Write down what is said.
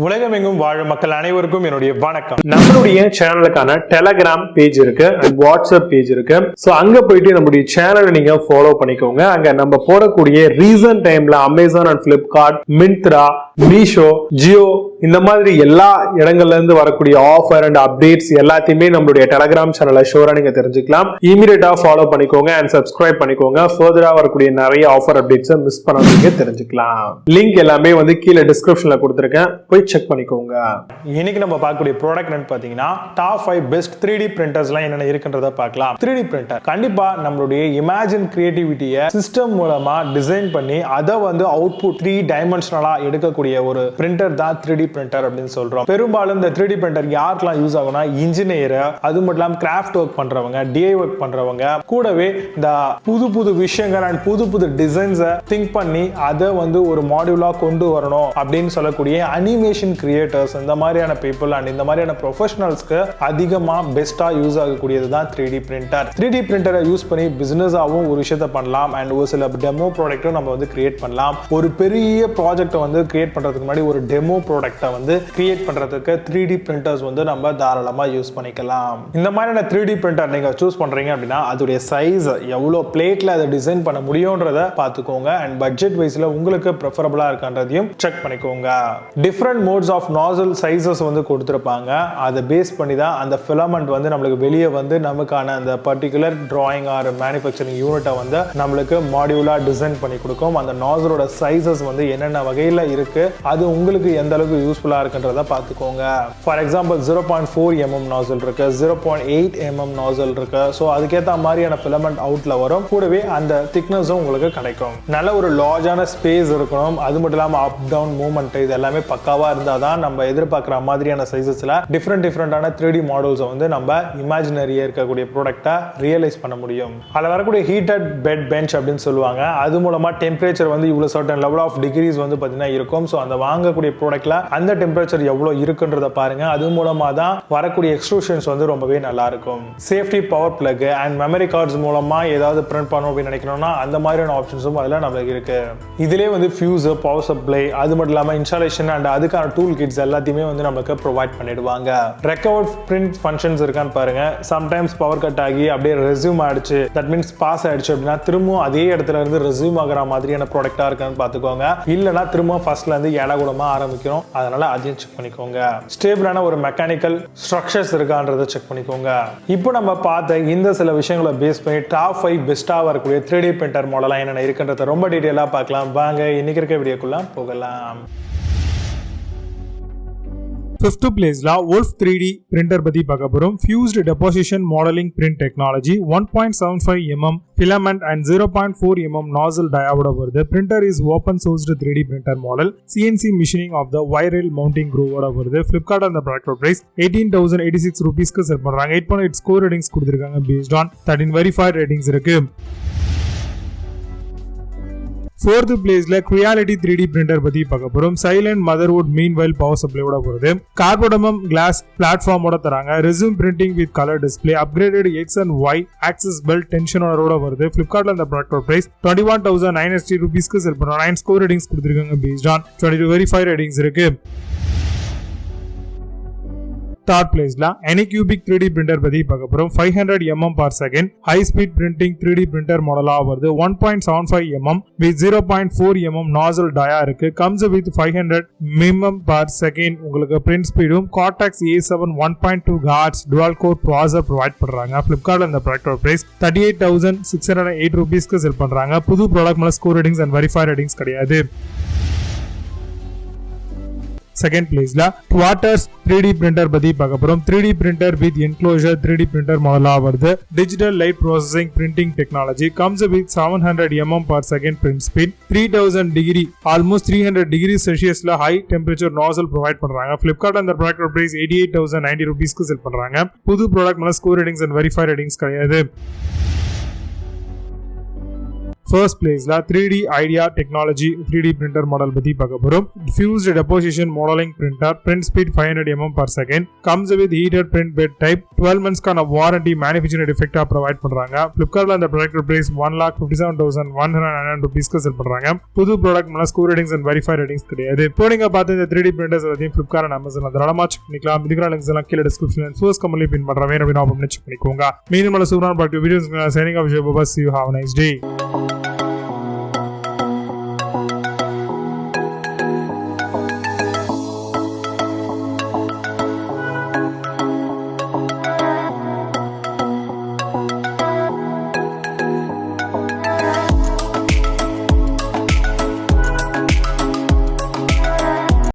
உலகமெங்கும் வாழும் மக்கள் அனைவருக்கும் என்னுடைய வணக்கம். நம்மளுடைய சேனலுக்கான டெலகிராம் பேஜ் இருக்கு அண்ட் வாட்ஸ்அப் பேஜ் இருக்கு. சோ அங்க போயிட்டு நம்மளுடைய சேனலை நீங்க ஃபாலோ பண்ணிக்கோங்க. அங்க நம்ம போடக்கூடிய ரீசன்ட் டைம்ல Amazon and Flipkart, Myntra, Meesho, Jio இந்த மாதிரி எல்லா இடங்கள்ல இருந்து வரக்கூடிய ஆஃபர் அண்ட் அப்டேட்ஸ் எல்லாத்தையுமே நம்மளுடைய டெலகிராம் சேனல்ல ஷோரா நீங்க தெரிஞ்சுக்கலாம். இமீடியட்டா ஃபாலோ பண்ணிக்கோங்க அண்ட் சப்ஸ்கிரைப் பண்ணிக்கோங்க. ஃபர்தரா வரக்கூடிய நிறைய ஆஃபர் அப்டேட்ஸ் மிஸ் பண்ணாதீங்க, தெரிஞ்சுக்கலாம். லிங்க் எல்லாமே கீழே டிஸ்கிரிப்ஷன்ல கொடுத்திருக்கேன், போய் செக் பண்ணிக்கோங்க. இன்னைக்கு நம்ம பார்க்கக்கூடிய ப்ராடக்ட் என்னன்னு பாத்தீங்கன்னா டாப் 5 பெஸ்ட் 3D பிரிண்டர்ஸ்லாம் என்னென்ன இருக்குன்றத பார்க்கலாம். 3D பிரிண்டர் கண்டிப்பா நம்மளுடைய இமேஜின் கிரியேட்டிவிட்டியை சிஸ்டம் மூலமா டிசைன் பண்ணி அதை அவுட்புட் 3 டைமென்ஷனலா எடுக்கக்கூடிய ஒரு பிரிண்டர் தான் 3D பிரிண்டர் அப்படின்னு சொல்றோம். பெரும்பாலும் இந்த 3D பிரிண்டர் யாருக்கெல்லாம் யூஸ் ஆகும்னா இன்ஜினியர், அது மட்டும் இல்லாம கிராஃப்ட் ஒர்க் பண்றவங்க, டிஐ ஒர்க் பண்றவங்க, கூடவே இந்த புது புது விஷயங்கள் அண்ட் புது புது டிசைன்ஸை திங்க் பண்ணி அதை ஒரு மாடியூலா கொண்டு வரணும் அப்படின்னு சொல்லக்கூடிய அனிமேஷன் கிரியேட்டர்ஸ், இந்த மாதிரியான பீப்புள் அண்ட் இந்த மாதிரியான ப்ரொஃபஷனல்ஸ்க்கு அதிகமா பெஸ்டா யூஸ் ஆகக்கூடியது தான் 3D பிரிண்டர். 3D பிரிண்டரை யூஸ் பண்ணி பிசினஸ் ஆகவும் ஒரு விஷயத்தை பண்ணலாம் அண்ட் ஒரு சில டெமோ ப்ராடக்ட்டும் நம்ம கிரியேட் பண்ணலாம். ஒரு பெரிய ப்ராஜெக்டை கிரியேட் பண்றதுக்கு முன்னாடி ஒரு டெமோ ப்ராடக்ட்டை கிரியேட் பண்றதுக்கு 3D பிரிண்டர்ஸ் நம்ம தாராளமா யூஸ் பண்ணிக்கலாம். இந்த மாதிரியான 3D பிரிண்டர் நீங்க சூஸ் பண்றீங்க அப்படின்னா அதோடைய சைஸ் எவ்வளவு பிளேட்ல அதை டிசைன் பண்ண முடியும்ன்றத பார்த்துக்கோங்க அண்ட் பட்ஜெட் வைஸ்ல உங்களுக்கு ப்ரிஃபரபிளா இருக்கான்றதையும் செக் பண்ணிக்கோங்க. Different modes of nozzle sizes கொடுத்திருப்பாங்க. அதை பேஸ் பண்ணி தான் அந்த ஃபிலமெண்ட் நம்மளுக்கு வெளியே நமக்கான அந்த பர்டிகுலர் டிராயிங் ஆர் மேனுஃபேக்சரிங் யூனிட்டை நம்மளுக்கு மாடியூலா டிசைன் பண்ணி கொடுக்கும். அந்த நாசலோட சைஸஸ் என்னென்ன வகையில இருக்கு, அது உங்களுக்கு எந்த அளவுக்கு யூஸ்ஃபுல்லா இருக்குன்றத பார்த்துக்கோங்க. ஃபார் எக்ஸாம்பிள் 0.4 mm நாசல் இருக்கு, 0.8 mm நாசல் இருக்கு. ஸோ அதுக்கேற்ற மாதிரியான ஃபிலமெண்ட் அவுட்ல வரும். கூடவே அந்த திக்னஸும் உங்களுக்கு கிடைக்கும். நல்ல ஒரு லார்ஜான ஸ்பேஸ் இருக்கணும். அது மட்டும் இல்லாமல் அப் டவுன் மூவ்மெண்ட் இது எல்லாமே பக்காவா இருந்தால் தான் நம்ம எதிர்பார்க்குற மாதிரியான சைஸஸ்ல டிஃப்ரெண்டான 3D மாடல்ஸை நம்ம இமேஜினரியா இருக்கக்கூடிய ப்ராடக்டை ரியலைஸ் பண்ண முடியும். அதில் வரக்கூடிய ஹீட்டட் பெட் பெஞ்ச் அப்படின்னு சொல்லுவாங்க. அது மூலமா டெம்பரேச்சர் இவ்வளவு சர்டன் லெவல் ஆஃப் டிகிரிஸ் பார்த்தீங்கன்னா இருக்கும். ஸோ அந்த வாங்கக்கூடிய ப்ராடக்ட்ல அந்த டெம்பரேச்சர் எவ்வளவு இருக்குன்றத பாருங்க. அது மூலமா தான் வரக்கூடிய எக்ஸ்ட்ரூஷன்ஸ் ரொம்பவே நல்லா இருக்கும். Safety power plug and memory cards மூலமா ஏதாவது பிரிண்ட் பண்ணணும் அப்படின்னு நினைக்கணும்னா அந்த மாதிரியான ஆப்ஷன்ஸும் அதில் நம்மளுக்கு இருக்கு. இதுலேயே ஃபியூஸ், பவர் சப்ளை, அது மட்டும் இல்லாமல் இன்ஸ்டாலேஷன் அண்ட் அதுக்கான டூல் கிட்ஸ் எல்லாத்தையுமே நம்மளுக்கு ப்ரொவைட் பண்ணிடுவாங்க. ரெக்கவர்ட் பிரிண்ட் ஃபங்க்ஷன்ஸ் இருக்கான்னு பாருங்க. சம்டைம்ஸ் பவர் கட் ஆகி அப்படியே ரெஸ்யூம் ஆயிடுச்சு, தட் மீன்ஸ் பாஸ் ஆயிடுச்சு அப்படின்னா திரும்பவும் அதே இடத்துல இருந்து ரெஸ்யூம் ஆகிற மாதிரியான ப்ராடக்டா இருக்கான்னு பார்த்துக்கோங்க. இல்லைன்னா திரும்ப ஃபர்ஸ்ட்ல இருந்து ஏடாகூடமா ஆரம்பிக்கிறோம். அதனால அதையும் செக் பண்ணிக்கோங்க. ஸ்டேபிளான ஒரு மெக்கானிக்கல் ஸ்ட்ரக்சர்ஸ் இருக்கான்றதை செக் பண்ணிக்கோங்க. இப்போ நம்ம பார்த்த இந்த சில விஷயங்களை பேஸ் பண்ணி டாப் 5 பெஸ்டா வரக்கூடிய 3D பிரிண்டர் மாடலாம் என்னென்ன இருக்குன்றத ரொம்ப டீடைலா பார்க்கலாம். வாங்க இன்னைக்கு இருக்க வீடியோக்குள்ள போகலாம். 5th பிளேஸ்ல Wolf 3D பிரிண்டர் பத்தி பார்க்க போறோம். Fused Deposition Modeling Print Technology, 1.75 mm filament and 0.4 mm nozzle diode வருது. Printer is open sourced 3D printer model. CNC machining of the wire rail mounting groove வருது. Flipkart அந்த product price 18,086 rupeesக்கு sell பண்றாங்க. 8.8 score ratings கொடுத்திருக்காங்க. based on 13 verified ratings இருக்கு. 4th பிளேஸ்ல Creality 3D printer பத்தி பார்க்க போறோம். சைலண்ட் மதர்வுட் மீன்வைல் பவர் சப்ளையோட வருது. கார்போடமம் கிளாஸ் பிளாட்ஃபார்மோட தராங்க. Resume printing with colour display, upgraded X and Y axis belt டென்ஷனரோட வருது. Flipkartல அந்த ப்ராடக்ட் பிரைஸ் 21,960 rupeesக்கு செல் பண்றாங்க. 9 ஸ்கோர் ரேட்டிங்ஸ் கொடுத்திருக்காங்க. based on 22 verified ratings இருக்கு. 3rd பிளேஸ்ல Anycubic 3D பிரிண்டர் பத்தி பார்க்க போறோம். 500 mm per second high speed printing 3D printer மாடலா வருது. 1.75 mm with 0.4 mm nozzle dia இருக்கு. comes with 500 mm per second உங்களுக்கு பிரிண்ட் ஸ்பீடும் Cortex A7 1.2 GHz dual core processor provide பண்றாங்க. Flipkart அந்த ப்ராடக்ட் பிரைஸ் 38,608 rupeesக்கு செல் பண்றாங்க. புது ப்ராடக்ட் மேல score ratings and verified ratings கிடையாது. 2nd பிளேஸ்ல Quarters 3D பிரிண்டர் பத்தி பார்க்க போறோம். 3D printer with enclosure 3D printer மாடலா வருது. Digital light processing printing technology, comes with 700 mm per second print speed, 3000 degree almost 300 degree செல்சியஸ்ல high temperature nozzle provide பண்றாங்க. Flipkart அந்த ப்ராடக்ட் பிரைஸ் 88,090 rupeesக்கு sell பண்றாங்க. புது ப்ராடக்ட் மேல score ratings and verified ratings கிடையாது. ஃபர்ஸ்ட் பிளேஸ்ல 3D idea technology 3D printer model பத்தி பார்க்க போறோம். Fused deposition modelling printer, print speed 500 mm/s, comes with heated print bed type, 12 months warranty, manufacturing டிஃபெக்டா ப்ரொவைட் பண்றாங்க. Flipkartல அந்த ப்ராடக்ட் பிரைஸ் 1,57,199 ரூபீஸ்க்கு செல் பண்றாங்க. புது ப்ராடக்ட் மேல score ratings and verify ratings கிடையாது. இப்போ நீங்க பார்த்த இந்த 3D பிரிண்டர்ஸ் எல்லாத்தையும் Flipkart and Amazon தாராளமா செக் பண்ணிக்கலாம். இதுக்கான லிங்க்ஸ் எல்லாம் கீழே டிஸ்கிரிப்ஷன்ல ஃபர்ஸ்ட் கமெண்ட்ல பின் பண்றேன். வேணும் அப்படின்னா செக் பண்ணிக்கோங்க. மீண்டும் சூப்பரான product videos signing off. See you. Have a nice day.